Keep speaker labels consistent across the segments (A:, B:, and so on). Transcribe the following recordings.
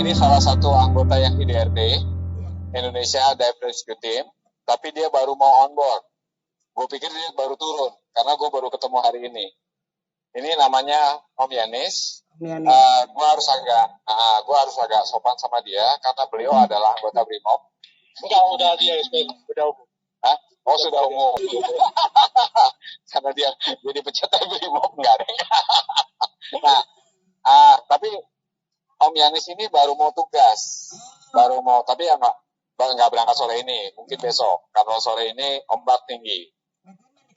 A: ini salah satu anggota yang IDRT, Indonesia Dive Rescue Team, tapi dia baru mau on board. Gue pikir dia baru turun, karena gue baru ketemu hari ini. Ini namanya Om Yanis. Gue harus agak sopan sama dia, karena beliau adalah anggota BRIMOB.
B: Enggak, udah dia SP, udah umum.
A: Hah? Oh, sudah umum. Karena dia jadi peserta BRIMOB, enggak deh. Nah, tapi Om Yanis ini baru mau tugas. Tapi ya nggak berangkat sore ini, mungkin besok. Karena sore ini ombak tinggi.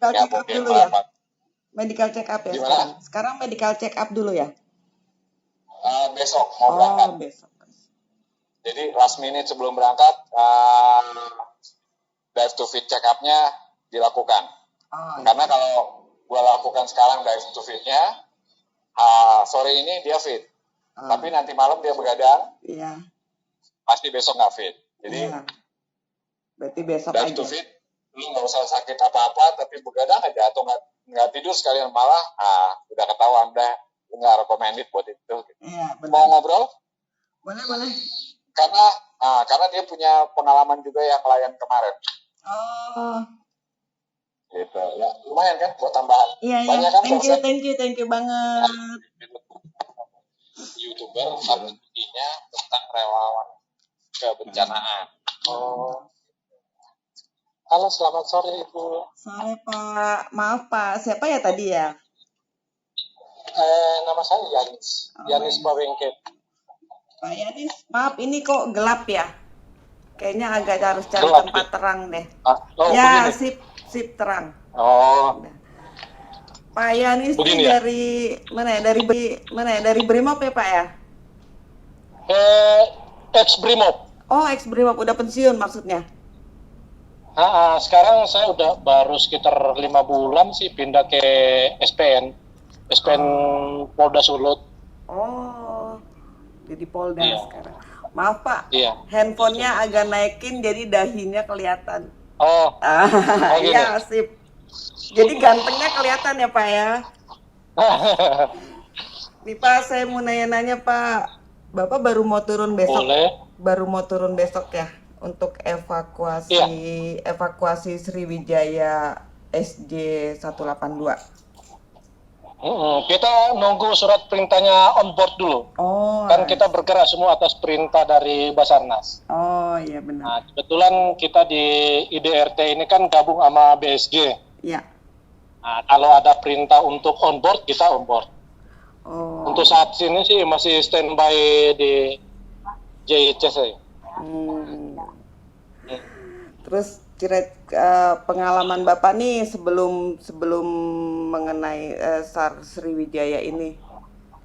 C: Medical check up dulu ya. Medical check up ya.
A: Gimana?
C: Sekarang medical check up dulu ya.
A: Besok mau berangkat.
C: Besok.
A: Jadi last minute sebelum berangkat, dive to fit check up-nya dilakukan. Karena kalau gue lakukan sekarang dive to fit-nya, sore ini dia fit. Tapi nanti malam dia begadang.
C: Iya.
A: Pasti besok nggak fit. Jadi
C: berarti besok
A: dive
C: aja.
A: to fit, lu nggak usah sakit apa-apa, tapi begadang aja atau nggak tidur sekalian malah, udah ketahuan, udah nggak recommended buat itu.
C: Iya, benar.
A: Mau ngobrol?
C: Boleh.
A: Karena dia punya pengalaman juga yang layan kemarin. Gitu ya, lumayan kan buat tambahan.
C: Iya.
A: Banyak kan
C: Thank you banget.
A: YouTuber artinya tentang relawan kebencanaan. Halo, selamat sore Ibu.
C: Sore Pak, maaf Pak, siapa ya tadi ya?
A: Nama saya Yanis, Yanis Pawengket.
C: Pak Yanis, maaf ini kok gelap ya? Kayaknya agak harus cari
A: Gelap,
C: tempat terang deh.
A: Ya,
C: begini. sip terang. Pak Yanis ini
A: ya?
C: dari mana ya? Dari BRIMOB ya Pak ya?
B: Ex-BRIMOB.
C: Oh, ex-BRIMOB, udah pensiun maksudnya?
B: Sekarang saya udah baru sekitar 5 bulan sih pindah ke SPN Polda Sulut.
C: Jadi Polda sekarang. Maaf Pak, handphonenya agak naikin jadi dahinya kelihatan.
B: Gitu.
C: Iya, sip. Jadi gantengnya kelihatan ya Pak ya. Nih Pak, saya mau nanya Pak. Bapak baru mau turun besok.
B: Boleh.
C: Baru mau turun besok ya untuk evakuasi Sriwijaya SJ 182.
B: Kita nunggu surat perintahnya on board dulu. Kan kita bergerak semua atas perintah dari Basarnas.
C: Iya benar.
B: Nah, kebetulan kita di IDRT ini kan gabung sama BSG.
C: Iya.
B: Nah, kalau ada perintah untuk on board, kita on board. Untuk saat ini sih masih standby di JIC.
C: Terus pengalaman Bapak nih sebelum mengenai SAR Sriwijaya ini,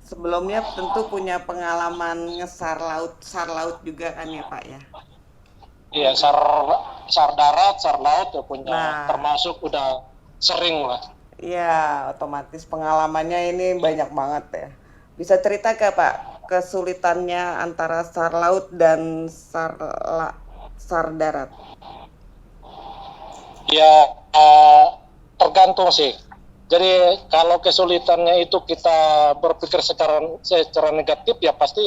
C: sebelumnya tentu punya pengalaman SAR laut juga kan ya Pak ya?
B: Iya, SAR darat, SAR laut ya punya, termasuk udah sering lah.
C: Iya, otomatis pengalamannya ini banyak banget ya. Bisa cerita gak Pak kesulitannya antara SAR laut dan SAR darat?
B: Ya, tergantung sih. Jadi kalau kesulitannya itu kita berpikir secara negatif ya pasti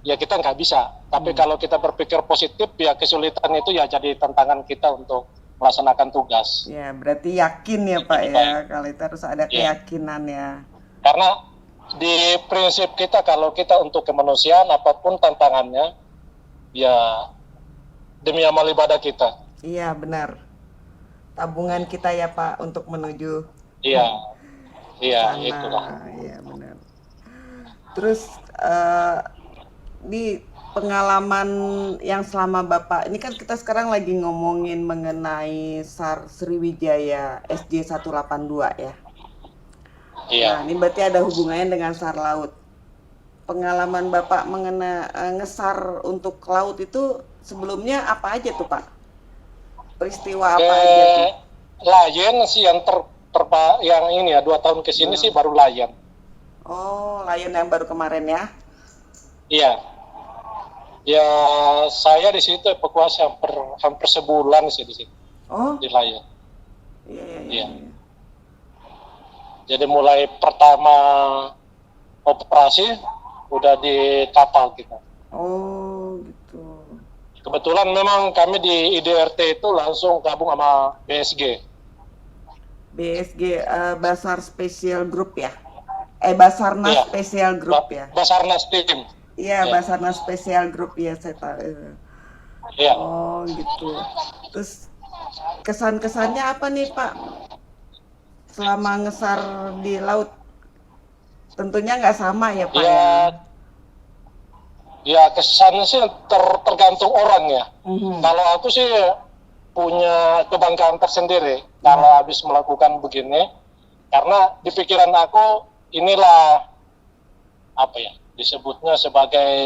B: ya kita nggak bisa. Tapi kalau kita berpikir positif ya kesulitan itu ya jadi tantangan kita untuk melaksanakan tugas.
C: Ya berarti yakin ya Pak ya, kalau itu harus ada keyakinan ya.
B: Karena di prinsip kita kalau kita untuk kemanusiaan apapun tantangannya ya demi amal ibadah kita.
C: Iya benar. Tabungan kita ya Pak untuk menuju.
B: Iya
C: sana.
B: Itulah.
C: Iya benar. Terus di pengalaman yang selama Bapak ini kan kita sekarang lagi ngomongin mengenai SAR Sriwijaya SJ 182 ya.
B: Iya.
C: Nah, ini berarti ada hubungannya dengan SAR laut. Pengalaman Bapak mengenai ngesar untuk laut itu sebelumnya apa aja tuh Pak? Peristiwa apa aja tuh?
B: Lion sih yang yang ini ya 2 tahun kesini sih baru Lion.
C: Lion yang baru kemarin ya?
B: Iya. Ya saya di situ evakuasi hampir sebulan sih di situ. Di Lion. Iya. Jadi mulai pertama operasi udah di kapal kita.
C: Oh, gitu.
B: Kebetulan memang kami di IDRT itu langsung gabung sama BSG.
C: BSG, Basar Special Group ya? Basarnas
B: Iya,
C: Special Group ya?
B: Basarnas tim.
C: Iya,
B: Iya,
C: Basarnas Special Group ya, saya tahu.
B: iya.
C: Oh, gitu. Terus kesan-kesannya apa nih, Pak? Selama ngesar di laut, tentunya nggak sama ya, Pak
B: Ya,
C: ya?
B: ya kesannya sih tergantung orang ya.
C: Mhm.
B: Kalau aku sih punya kebanggaan tersendiri
C: Iya,
B: kalau habis melakukan begini, karena di pikiran aku inilah apa ya disebutnya sebagai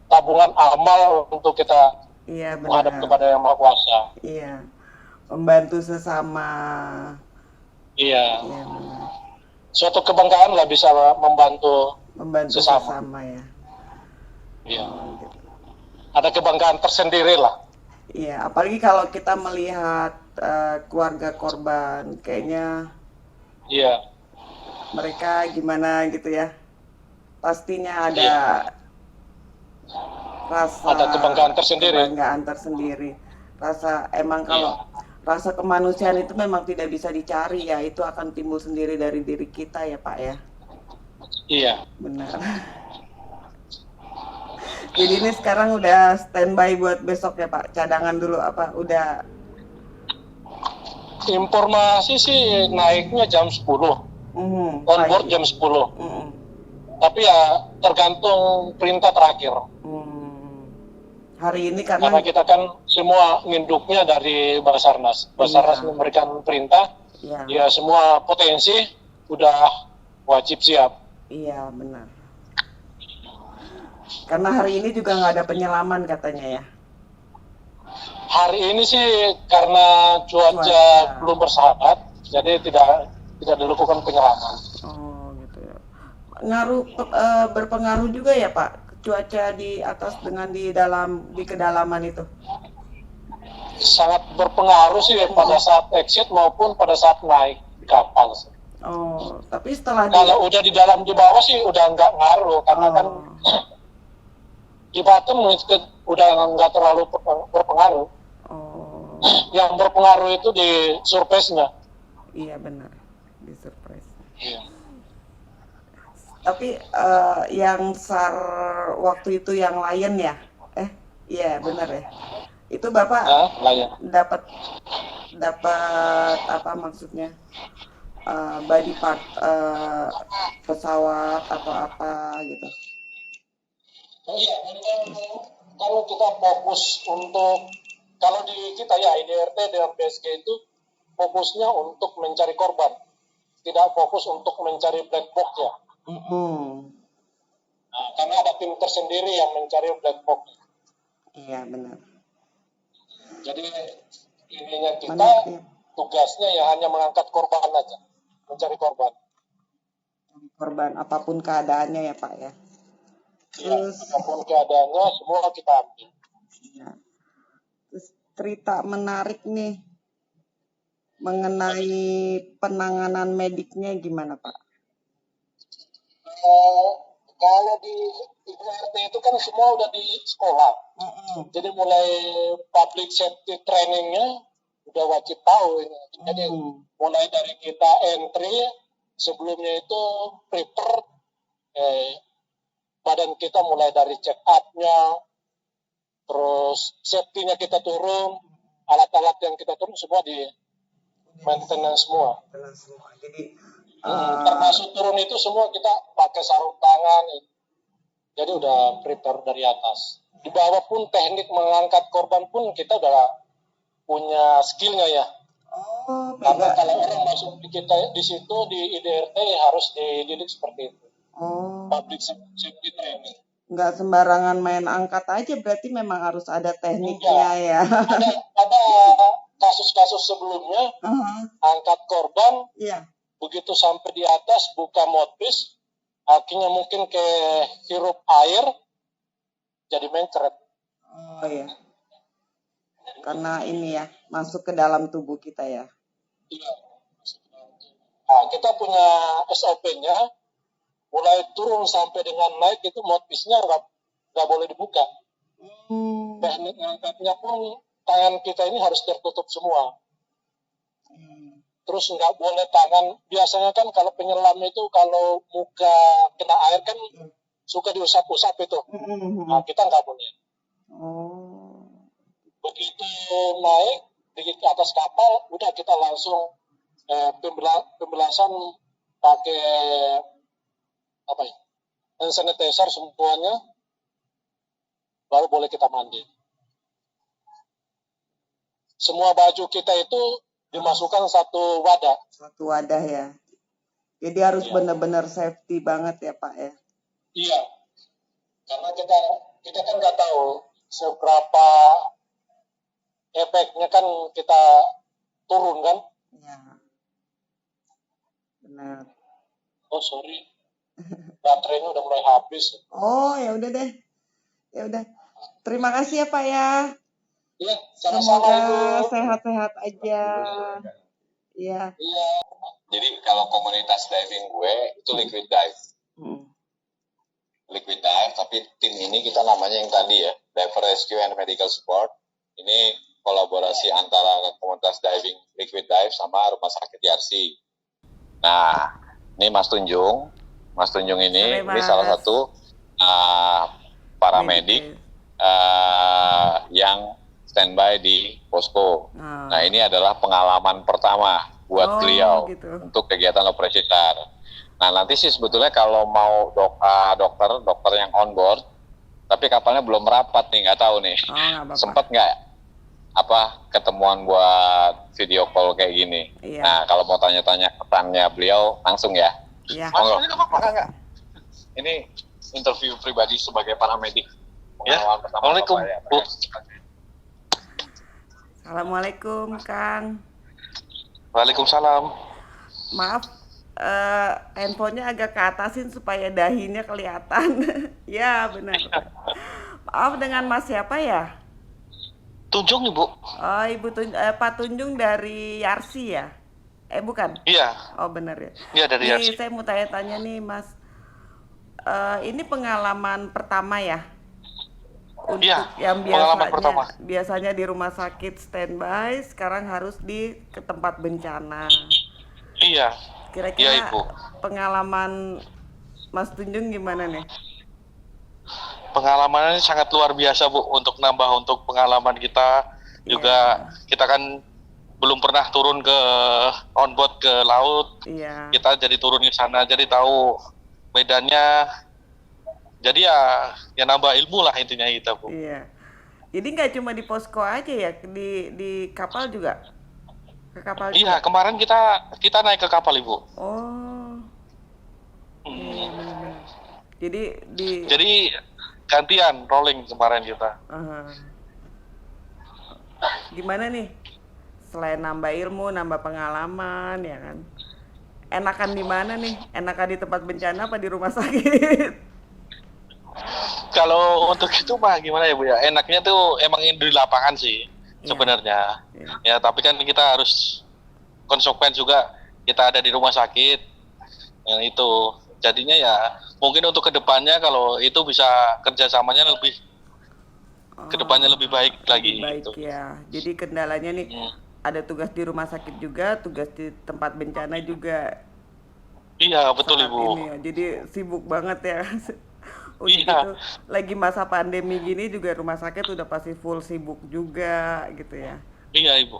B: tabungan amal untuk kita
C: iya
B: menghadap
C: benar.
B: kepada Yang Maha Kuasa.
C: Iya, membantu sesama.
B: Iya,
C: Iya benar.
B: suatu kebanggaan lah bisa membantu
C: Membantu
B: sesama.
C: sesama ya.
B: Iya,
C: Oh, gitu.
B: ada kebanggaan tersendiri lah.
C: Iya, apalagi kalau kita melihat keluarga korban, kayaknya
B: Iya,
C: mereka gimana gitu ya. Pastinya ada
B: iya,
C: rasa
B: ada kebanggaan tersendiri.
C: kebanggaan tersendiri. Rasa emang
B: Iya,
C: kalau rasa kemanusiaan itu memang tidak bisa dicari ya, itu akan timbul sendiri dari diri kita ya, Pak ya.
B: iya.
C: Benar. Jadi ini sekarang udah standby buat besok ya, Pak. Cadangan dulu apa? Udah.
B: Informasi sih naiknya jam 10, on board
C: Pagi.
B: jam 10.
C: Mhm.
B: Tapi ya tergantung perintah terakhir.
C: Hmm. Hari ini
B: Karena
C: karena
B: kita kan semua nginduknya dari Basarnas. Basarnas
C: iya,
B: memberikan perintah,
C: iya,
B: ya semua potensi udah wajib siap.
C: iya benar. Karena hari ini juga nggak ada penyelaman katanya ya.
B: Hari ini sih karena cuaca
C: Cuaca.
B: belum bersahabat, jadi tidak dilakukan penyelaman.
C: Oh gitu ya. Berpengaruh juga ya Pak cuaca di atas dengan di kedalaman itu.
B: Sangat berpengaruh sih pada saat exit maupun pada saat naik di kapal.
C: Oh, tapi setelah di
B: Kalau udah di dalam di bawah sih udah nggak ngaruh karena kan
C: oh,
B: di bottom udah nggak terlalu berpengaruh.
C: oh,
B: Yang berpengaruh itu di surface-nya.
C: iya benar di surprise.
B: Iya.
C: Tapi yang SAR waktu itu yang Lion ya? Iya benar ya. Itu Bapak
B: Nah, layan.
C: dapat dapat apa maksudnya? Body part pesawat atau apa gitu.
B: Oh iya, kalau kita fokus untuk kalau di kita ya IDRT dan BSG itu fokusnya untuk mencari korban, tidak fokus untuk mencari black box ya.
C: Mm-mm.
B: Nah, karena ada tim tersendiri yang mencari black box.
C: Iya benar.
B: Jadi ininya kita
C: Menarik ya.
B: tugasnya ya hanya mengangkat korban aja, mencari korban.
C: Korban apapun keadaannya ya Pak ya.
B: Ya,
C: Terus,
B: apapun keadaannya semua kita ambil.
C: ya. Terus cerita menarik nih mengenai penanganan mediknya gimana Pak?
B: Kalau di IDRT itu kan semua udah di sekolah. Jadi mulai public safety trainingnya udah wajib tahu ini. Jadi mulai dari kita entry sebelumnya itu prepare badan kita mulai dari check up-nya, terus safety-nya kita turun, alat-alat yang kita turun semua di maintenance semua.
C: Jadi
B: Termasuk turun itu semua kita pakai sarung tangan. Jadi udah prepare dari atas. Di bawah pun teknik mengangkat korban pun kita udah punya skillnya ya. Karena kalau orang masuk di kita di situ di IDRT harus dididik seperti itu. Public safety training.
C: Nggak sembarangan main angkat aja, berarti memang harus ada tekniknya ya.
B: Ada kasus-kasus sebelumnya angkat korban, begitu sampai di atas buka mouthpiece, akhirnya mungkin ke hirup air, jadi mencret.
C: Oh iya. Karena ini ya, masuk ke dalam tubuh kita ya.
B: Iya. Nah, kita punya SOP-nya, mulai turun sampai dengan naik itu mouthpiece-nya nggak boleh dibuka.
C: Hmm.
B: Teknik ngangkatnya pun tangan kita ini harus tertutup semua. Terus nggak boleh tangan, biasanya kan kalau penyelam itu kalau muka kena air kan suka diusap-usap itu. Nah, kita nggak boleh.
C: Oh.
B: Begitu naik di atas kapal, udah kita langsung pembelasan pakai apa ya, hand sanitizer semuanya, baru boleh kita mandi. Semua baju kita itu dimasukkan satu wadah.
C: Satu wadah ya. Jadi harus benar-benar safety banget ya Pak ya.
B: Iya, karena kita kan nggak tahu seberapa efeknya kan kita turun kan.
C: Iya. Benar.
B: Oh sorry, baterainya udah mulai habis.
C: Oh ya udah deh. Ya udah. Terima kasih ya Pak ya.
B: Iya, sama-sama
C: Semoga
B: Ibu.
C: sehat-sehat aja. Iya.
B: Iya.
A: Jadi kalau komunitas diving gue itu liquid dive. Liquid dive, tapi tim ini kita namanya yang tadi ya, Diver Rescue and Medical Support. Ini kolaborasi antara komunitas diving liquid dive sama rumah sakit YRC. Nah, ini Mas Tunjung. Mas Tunjung ini salah satu paramedik yang standby di posko. Nah, ini adalah pengalaman pertama buat beliau gitu, untuk kegiatan operasi SAR. Nah, nanti sih sebetulnya kalau mau dokter yang on board, tapi kapalnya belum merapat nih, nggak tahu nih. Sempat nggak ketemuan buat video call kayak gini. Iya. Nah, kalau mau tanya-tanya pesannya beliau langsung ya.
C: Iya.
A: Mas, ini enggak? Ini interview pribadi sebagai paramedik.
B: Ya. Assalamualaikum, Bu.
C: Assalamualaikum, Kang.
B: Waalaikumsalam.
C: Maaf, handphonenya agak ke atasin supaya dahinya kelihatan. Ya, benar. Maaf, dengan Mas siapa ya?
B: Tunjung, Ibu.
C: Oh, Pak Tunjung dari Yarsi ya? Bukan?
B: Iya.
C: Oh, benar ya.
B: Iya, dari Yarsi.
C: Saya mau tanya-tanya nih, Mas. Ini pengalaman pertama ya? Untuk yang biasanya di rumah sakit standby, sekarang harus ke tempat bencana.
B: Iya.
C: Kira-kira pengalaman Mas Tunjung gimana nih?
B: Pengalamannya sangat luar biasa, Bu, untuk pengalaman kita. Juga kita kan belum pernah turun ke on board ke laut.
C: Iya.
B: Kita jadi turun ke sana, jadi tahu medannya. Jadi ya nambah ilmu lah intinya kita, Bu.
C: Iya. Jadi nggak cuma di posko aja ya, di kapal juga? Ke kapal juga?
B: Iya, kemarin kita naik ke kapal, Ibu.
C: Oh.
B: Jadi gantian rolling kemarin kita.
C: Gimana nih? Selain nambah ilmu, nambah pengalaman, ya kan? Enakan di mana nih? Enakan di tempat bencana apa di rumah sakit?
B: Kalau untuk itu mah gimana ya, Bu ya? Enaknya tuh emang di lapangan sih sebenarnya. Ya, tapi kan kita harus konsekuen juga. Kita ada di rumah sakit. Yang itu. Jadinya ya mungkin untuk kedepannya kalau itu bisa kerjasamanya kedepannya lebih baik lagi.
C: Baik gitu. Ya. Jadi kendalanya nih ada tugas di rumah sakit juga, tugas di tempat bencana juga.
B: Iya, betul Ibu.
C: Ini ya. Jadi sibuk banget ya. Gitu, lagi masa pandemi gini juga rumah sakit udah pasti full sibuk juga gitu ya.
B: Iya Ibu,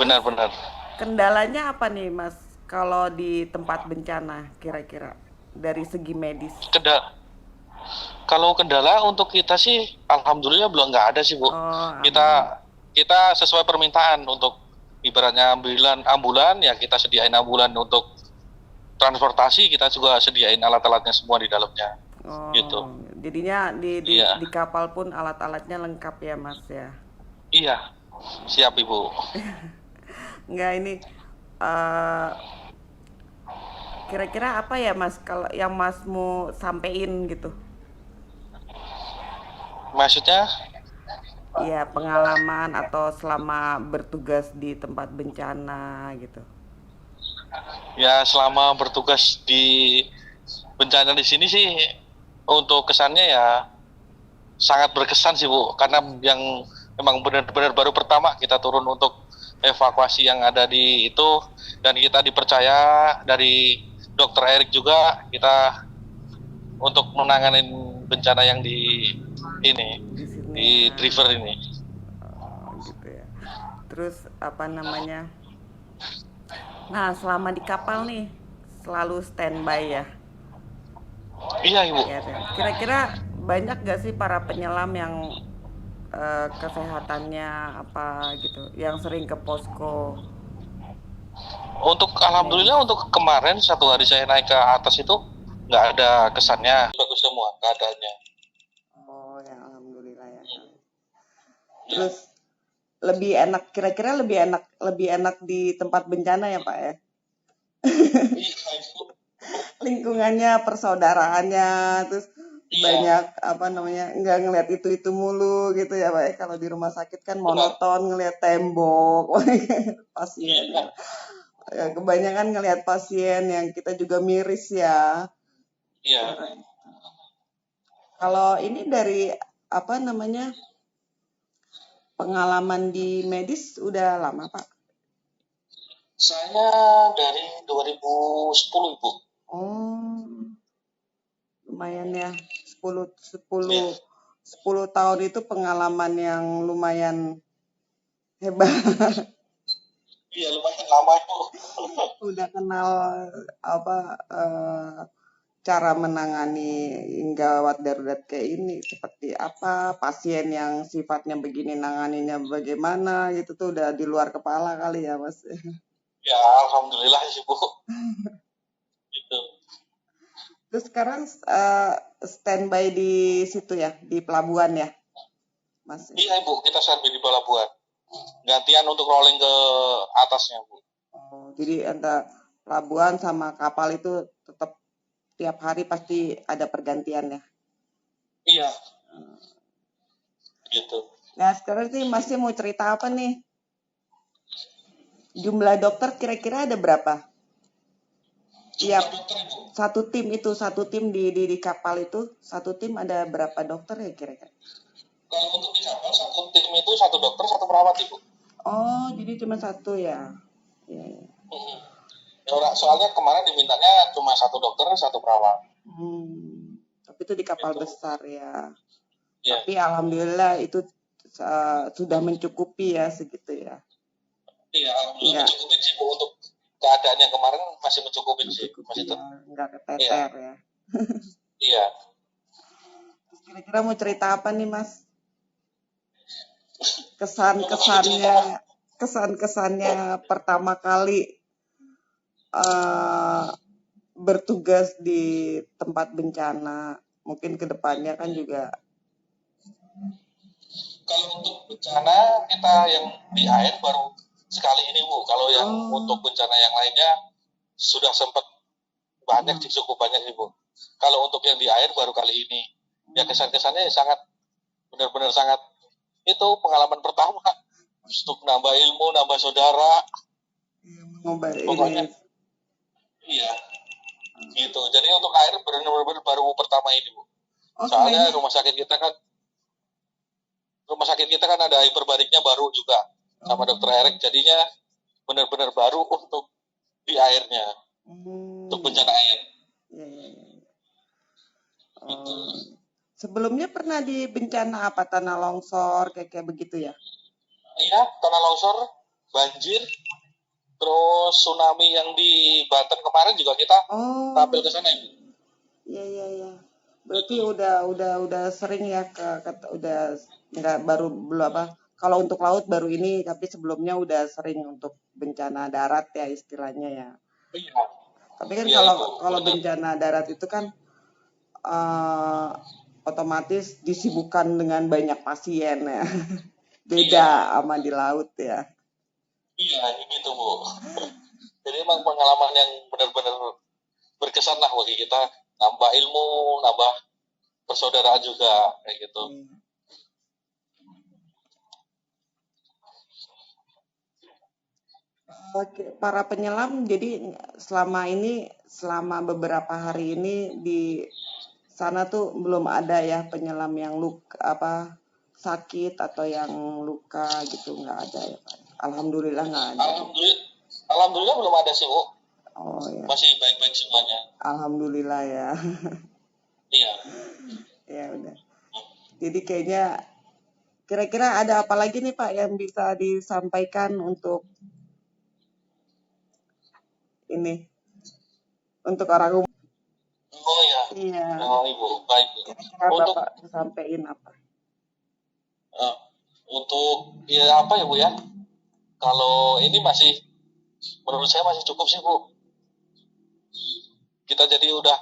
B: benar-benar.
C: Kendalanya apa nih Mas kalau di tempat bencana kira-kira dari segi medis?
B: Kalau kendala untuk kita sih alhamdulillah belum nggak ada sih Bu. Kita sesuai permintaan untuk ibaratnya ambulan ya kita sediain ambulan, untuk transportasi kita juga sediain alat-alatnya semua di dalamnya. Gitu.
C: Jadinya di kapal pun alat-alatnya lengkap ya Mas ya.
B: Iya, siap Ibu.
C: Enggak ini kira-kira apa ya Mas kalau yang Mas mau sampein gitu?
B: Maksudnya?
C: Iya, pengalaman atau selama bertugas di tempat bencana gitu.
B: Ya, selama bertugas di bencana di sini sih untuk kesannya ya sangat berkesan sih Bu, karena yang memang benar-benar baru pertama kita turun untuk evakuasi yang ada di itu, dan kita dipercaya dari Dokter Erik juga kita untuk menangani bencana yang di ini di river ini.
C: Gitu ya. Terus apa namanya? Nah, selama di kapal nih selalu standby ya.
B: Iya Ibu.
C: Ya, kira-kira banyak gak sih para penyelam yang kesehatannya apa gitu, yang sering ke posko
B: Untuk alhamdulillah
C: medis?
B: untuk kemarin 1 hari saya naik ke atas itu nggak ada kesannya, bagus semua keadaannya.
C: Oh ya, alhamdulillah ya. Terus lebih enak, kira-kira lebih enak di tempat bencana ya Pak ya? Lingkungannya, persaudaraannya, terus banyak apa namanya, nggak ngeliat itu mulu gitu ya Pak ya. Kalau di rumah sakit kan monoton ngeliat tembok pasien ya. Kebanyakan ngelihat pasien yang kita juga miris ya.
B: Iya.
C: Kalau ini dari apa namanya, pengalaman di medis udah lama Pak?
B: Saya dari 2010 Ibu.
C: Oh, lumayan ya. 10 tahun itu pengalaman yang lumayan hebat.
B: Iya, lumayan lama itu.
C: Udah kenal apa cara menangani gawat darurat kayak ini seperti apa, pasien yang sifatnya begini nanganinya bagaimana gitu tuh udah di luar kepala kali ya Mas.
B: Ya, alhamdulillah sih Bu. Gitu.
C: Terus sekarang standby di situ ya, di pelabuhan ya, Mas?
B: Iya Ibu, kita standby di pelabuhan. Gantian untuk rolling ke atasnya Bu.
C: Oh, jadi ada pelabuhan sama kapal itu tetap tiap hari pasti ada pergantian ya?
B: Iya. Gitu.
C: Nah sekarang sih Masnya mau cerita apa nih? Jumlah dokter kira-kira ada berapa? Tiap satu tim di kapal itu satu tim ada berapa dokter ya kira-kira?
B: Kalau untuk di kapal satu tim itu satu dokter satu perawat Ibu.
C: Oh jadi cuma satu ya? Iya. Ya.
B: Soalnya kemarin dimintanya cuma satu dokter satu perawat.
C: Tapi itu di kapal besar ya.
B: Ya.
C: Tapi alhamdulillah itu sudah mencukupi ya segitu ya.
B: Iya, alhamdulillah mencukupi sih Bu, untuk keadaan yang kemarin masih mencukupi sih. Masih
C: ya, nggak keteter ya.
B: Iya.
C: Terus kira-kira mau cerita apa nih Mas? Kesan-kesannya pertama kali bertugas di tempat bencana, mungkin kedepannya kan juga.
B: Kalau untuk bencana kita yang di air baru sekali ini Bu. Kalau yang untuk bencana yang lainnya sudah sempat banyak sih, cukup banyak sih Bu. Kalau untuk yang di air baru kali ini. Ya kesan-kesannya sangat benar-benar sangat itu pengalaman pertama. Untuk nambah ilmu, nambah saudara. Pokoknya iya. Gitu. Jadi untuk air benar-benar baru pertama ini Bu. Soalnya rumah sakit kita kan ada hiperbariknya baru juga sama Dokter Erik, jadinya benar-benar baru untuk di airnya, untuk bencana air.
C: Sebelumnya pernah di bencana apa, tanah longsor kayak begitu ya?
B: Iya, tanah longsor, banjir, terus tsunami yang di Banten kemarin juga kita tampil ke sana Ibu.
C: Iya. Berarti udah sering ya udah nggak belum apa? Kalau untuk laut baru ini, tapi sebelumnya udah sering untuk bencana darat ya istilahnya ya.
B: Iya.
C: Tapi kan kalau bencana darat itu kan otomatis disibukkan dengan banyak pasien ya. Beda sama di laut ya.
B: Iya, gitu Bu. Jadi emang pengalaman yang benar-benar berkesan lah bagi kita, nambah ilmu, nambah persaudaraan juga kayak gitu.
C: Oke, para penyelam jadi selama beberapa hari ini di sana tuh belum ada ya penyelam yang sakit atau yang luka gitu, nggak ada ya Pak? Alhamdulillah nggak ada.
A: Alhamdulillah belum ada sih Bu.
C: Oh ya.
A: Masih baik-baik semuanya.
C: Alhamdulillah ya.
A: Iya.
C: Ya udah. Jadi kayaknya kira-kira ada apa lagi nih Pak yang bisa disampaikan untuk ini, untuk orang umum?
A: Oh ya.
C: Iya.
A: Oh Ibu, baik.
C: Kira-kira
A: Untuk
C: Bapak sampaikan apa?
A: untuk ya apa ya Bu ya? Kalau ini masih, menurut saya masih cukup sih Bu. Kita jadi udah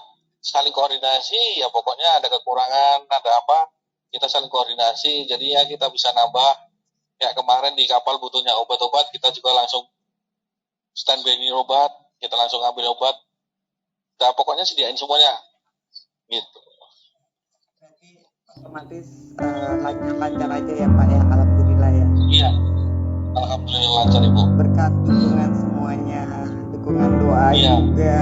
A: saling koordinasi, ya pokoknya ada kekurangan, ada apa, kita saling koordinasi, jadi ya kita bisa nambah. Ya kemarin di kapal butuhnya obat-obat, kita juga langsung standby obat, kita langsung ambil obat. Nah, pokoknya sediain semuanya. Gitu.
C: Berarti otomatis lancar-lancar aja ya Pak ya, alhamdulillah ya.
A: Iya, alhamdulillah lancar Ibu.
C: Berkat dukungan semuanya, dukungan doa
A: Iya.
C: juga.